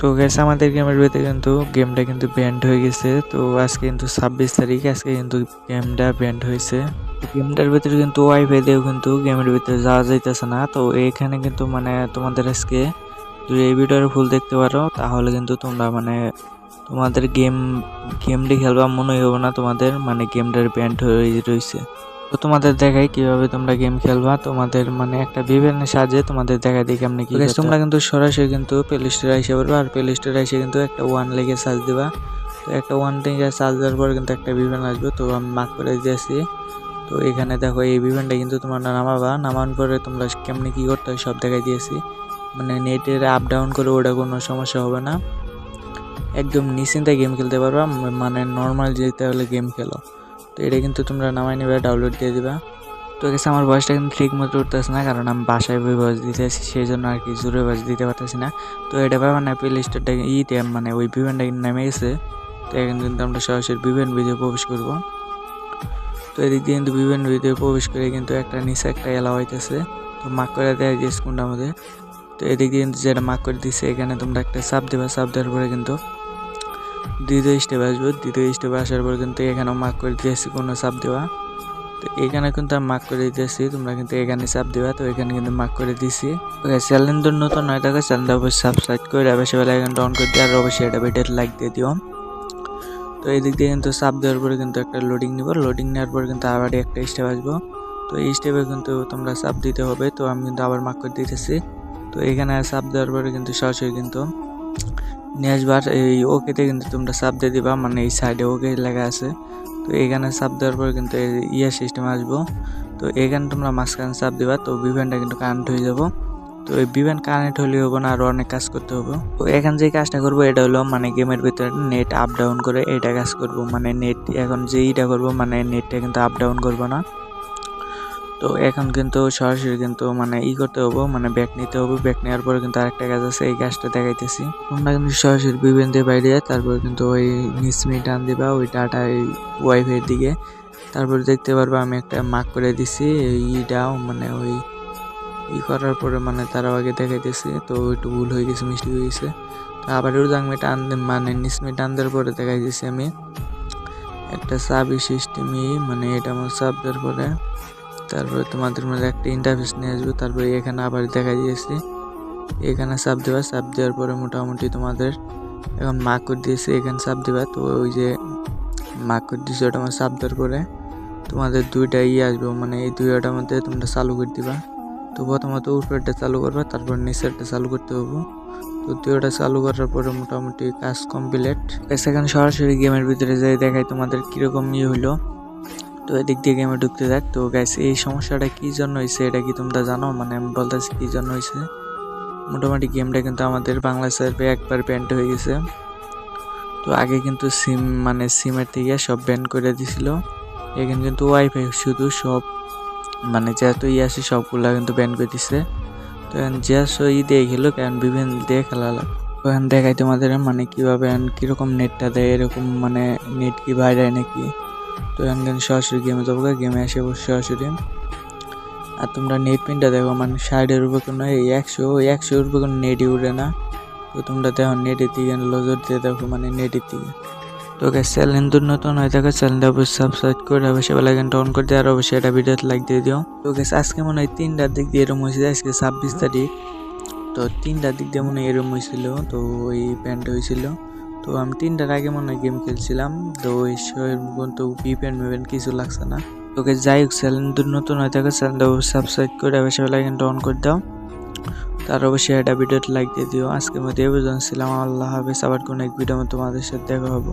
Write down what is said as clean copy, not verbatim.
তো গাইস আমাদের গেমের ভিতরে কিন্তু গেমটা কিন্তু ব্যান্ড হয়ে গেছে। তো আজকে কিন্তু 26 তারিখ, আজকে কিন্তু গেমটা ব্যান্ড হয়েছে। গেমটার ভিতরে কিন্তু ওয়াইফাই দিয়েও কিন্তু গেমের ভিতরে যাওয়া যাইতেছে না। তো এখানে কিন্তু মানে তোমাদের আজকে যদি এই ভিডিওর ফুল দেখতে পারো তাহলে কিন্তু তোমরা মানে তোমাদের গেমটি খেলবা মনে হবে না, তোমাদের মানে গেমটার ব্যান্ড হয়ে রয়েছে। তো তোমাদের দেখাই কিভাবে তোমরা গেম খেলবা, তোমাদের মানে একটা বিভিন্ন সাহায্যে তোমাদের দেখাই দিই কেমনে কি তোমরা কিন্তু সরাসরি কিন্তু প্লে স্টোরে এসে পারবা। আর প্লে স্টোরে এসে কিন্তু একটা ওয়ান লেগে সার্চ দিবা। তো একটা ওয়ান থেকে সার্চ দেওয়ার পরে কিন্তু একটা বিভিন্ন আসবে। তো আমি মার্ক করে দিয়েছি। তো এখানে দেখো এই বিভিন্নটা কিন্তু তোমরা নামাবা, নামানোর পরে তোমরা কেমনে কি করতে হয় সব দেখাই দিয়েছি। মানে নেটের আপ ডাউন করে ওটা কোনো সমস্যা হবে না, একদম নিশ্চিন্তে গেম খেলতে পারবা। মানে নর্মাল যেতে হলে গেম খেলো। তো এটা কিন্তু তোমরা নামাই নিবে, ডাউনলোড দিয়ে দিবা। তো গেছে আমার ভয়েসটা কিন্তু ঠিক মতো উঠতেছে না, কারণ আমি বাসায় বই ভয়েস দিতেছি, সেই জন্য আর কি জোরে ভয়েস দিতে পারতেছি না। তো এটা ব্যাপার না, প্লে স্টোরটা মানে ওই বিভিন্নটা কিন্তু নেমে গেছে। তো এখন কিন্তু আমরা সরাসরি বিভিন্ন ভিডিও প্রবেশ করব। তো এদিক দিয়ে কিন্তু বিভিন্ন ভিডিও প্রবেশ করে কিন্তু একটা নিচে একটা এলাও হইতেছে। তো মার্ক করে দেয় যে স্কুলটার মধ্যে। তো এদিক দিয়ে কিন্তু যেটা মার্ক করে দিচ্ছে এখানে তোমরা একটা চাপ দেবা, চাপ দেওয়ার পরে কিন্তু দ্বিতীয় স্টেপ আসবে। দ্বিতীয় স্টেপে আসার পর কিন্তু এখানেও মার্ক করে দিয়েছি কোনো চাপ দেওয়া। তো এখানে কিন্তু আমি মার্ক করে দিয়েছি, তোমরা কিন্তু এখানে চাপ দেবা। তো এখানে কিন্তু মার্ক করে দিছি। চ্যানেল তো নতুন নয় থাকে, চ্যানেলটা অবশ্যই সাবস্ক্রাইব করে অবশ্যই বেল আইকনটা অন করে দিয়ে আর অবশ্যই এটা ভিডিওতে লাইক দিয়ে দিও। তো এই দিক দিয়ে কিন্তু চাপ দেওয়ার পরে কিন্তু একটা লোডিং নিব, লোডিং নেওয়ার পর কিন্তু আবার একটা স্টেপ আসবো। তো এই স্টেপে কিন্তু তোমরা চাপ দিতে হবে। তো আমি কিন্তু আবার মার্ক করে দিতেছি। তো এখানে চাপ দেওয়ার পরে কিন্তু সরাসরি কিন্তু নিয়ে আসবার এই ওকেতে কিন্তু তোমরা চাপ দিয়ে দিবা, মানে এই সাইডে ওকে লেখা আছে। তো এখানে চাপ দেওয়ার পর কিন্তু ইয়ার সিস্টেম আসবো। তো এখানে তোমরা মাঝখানে চাপ দিবা। তো বিভ্যানটা কিন্তু কানেক্ট হয়ে যাব। তো এই বিভ্যান কানেক্ট হলে হবে না, আরো অনেক কাজ করতে হবে। তো এখানে যে কাজটা করবো এটা হলো মানে গেমের ভিতরে নেট আপ ডাউন করে এটা কাজ করব। মানে নেট এখন যে ইটা করবো মানে নেটটা কিন্তু আপ ডাউন করবো না। তো এখন কিন্তু সরাসরি কিন্তু মানে করতে হবে, মানে ব্যাক নিতে হবে। ব্যাক নেওয়ার পরে কিন্তু আরেকটা কাজ আছে, এই কাজটা দেখাইতেছি। তোমরা কিন্তু সরাসরি বিভিন্ন দিয়ে বাইরে তারপর কিন্তু ওই নিসমি টান দিবা ওই ডাটা এই ওয়াইফাইয়ের দিকে। তারপর দেখতে পারবা আমি একটা মার্ক করে দিছি এইটাও, মানে ওই করার পরে মানে তারাও আগে দেখাইতেছে। তো একটু ভুল হয়ে গেছে, মিস্টেক হয়ে গেছে। তো আবার জাংমি টান মানে নিসমি টান দেওয়ার পরে দেখাইতেছি আমি একটা সাবি সিস্টেমই, মানে এটা আমার সাব দেওয়ার পরে তারপরে তোমাদের মধ্যে একটা ইন্টারফেস নিয়ে আসবে। তারপরে এখানে আবার দেখা দিয়েছি, এখানে চাপ দেবা। চাপ দেওয়ার পরে মোটামুটি তোমাদের এখন মার্ক করে দিয়েছে, এখানে চাপ দেবা। তো ওই যে মার্ক করে দিয়েছে ওটা আমার চাপ দেওয়ার পরে তোমাদের দুইটা আসবে, মানে এই দুইটার মধ্যে তোমরা চালু করে দিবা। তো প্রথমত উপরেরটা চালু করবা, তারপর নিচেরটা চালু করতে হবে। তো দুইটা চালু করার পরে মোটামুটি কাজ কমপ্লিট। সেখানে সরাসরি গেমের ভিতরে যাই দেখাই তোমাদের কিরকম হইলো। তো এদিক দিয়ে গেমে ঢুকতে যাক। তো গাইস এই সমস্যাটা কি জন্য হয়েছে এটা কি তোমরা জানো? মানে আমি বলতেছি কি জন্য হয়েছে। মোটামুটি গেমটা কিন্তু আমাদের বাংলা সার্ভে একবার ব্যান্ড হয়ে গেছে। তো আগে কিন্তু মানে সিমের থেকে সব ব্যান করে দিছিল। এখানে কিন্তু ওয়াইফাই শুধু সব মানে যেহেতু আছে সবগুলা কিন্তু ব্যান করে দিছে। তো এখন যেসব দিয়ে খেলো কারণ বিভিন্ন দিয়ে খেলা লাগে। তো এখন দেখাই তোমাদের মানে কিভাবে কিরকম নেটটা দেয়, এরকম মানে নেট কি বাইরে নাকি। তো এখন সরাসরি গেমে যাবো, গেমে এসে সরাসরি। আর তোমরা নেট পিনটা দেখো, মানে 60-এর উপর কোনো 100-এর উপর কোনো নেটই উঠে না। তো তোমরা দেখো নেটের দিকে নজর দিয়ে দেখো, মানে নেটের দিকে। তো চ্যানেল তো নতুন হয়ে থাকে, চ্যানেলটা অবশ্যই সাবস্ক্রাইব করে অবশ্যই বেল আইকনটা অন করে দিয়ে আর অবশ্যই এটা ভিডিওতে লাইক দিয়ে দিও। তো আজকে মনে হয় 3টার দিক দিয়ে এরকম হয়েছিল, আজকে 26 তারিখ। তো 3টার দিক দিয়ে মনে হয় এরকম হয়েছিল। তো ওই প্যান্ট হয়েছিল। তো আমি 3টার আগে মনে হয় গেম খেলছিলাম। তো ওই তো বিপেন কিছু লাগছে না। তোকে যাই হোক চ্যানেল নতুন হয়ে থাকে, চ্যানেলটা সাবস্ক্রাইব করে অবশ্যই বেল আইকনটা অন করে দাও। তার অবশ্যই এটা ভিডিওতে লাইক দিয়ে দিও। আজকের মধ্যে এই পর্যন্ত ছিলাম। আল্লাহ হাফেজ। আবার কোনো এক ভিডিও তোমাদের সাথে দেখা হবো।